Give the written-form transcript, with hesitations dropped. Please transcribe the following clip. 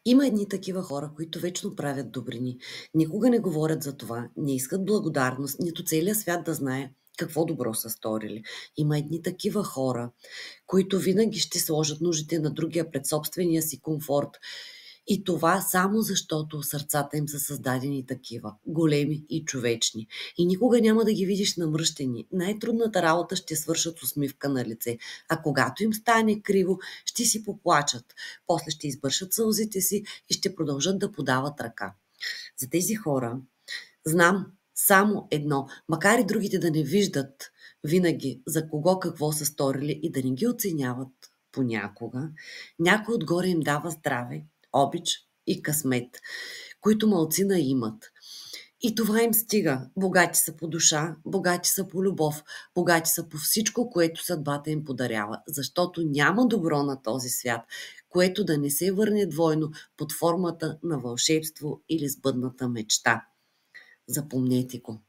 Има едни такива хора, които вечно правят добрини. Никога не говорят за това, не искат благодарност, нито целият свят да знае какво добро са сторили. Има едни такива хора, които винаги ще сложат нуждите на другия пред собствения си комфорт. И това само защото сърцата им са създадени такива, големи и човечни. И никога няма да ги видиш намръщени. Най-трудната работа ще свършат усмивка на лице, а когато им стане криво, ще си поплачат. После ще избършат сълзите си и ще продължат да подават ръка. За тези хора знам само едно, макар и другите да не виждат винаги за кого какво са сторили и да не ги оценяват понякога, някой отгоре им дава здраве, обич и късмет, които малцина имат. И това им стига. Богати са по душа, богати са по любов, богати са по всичко, което съдбата им подарява, защото няма добро на този свят, което да не се върне двойно под формата на вълшебство или сбъдната мечта. Запомнете го.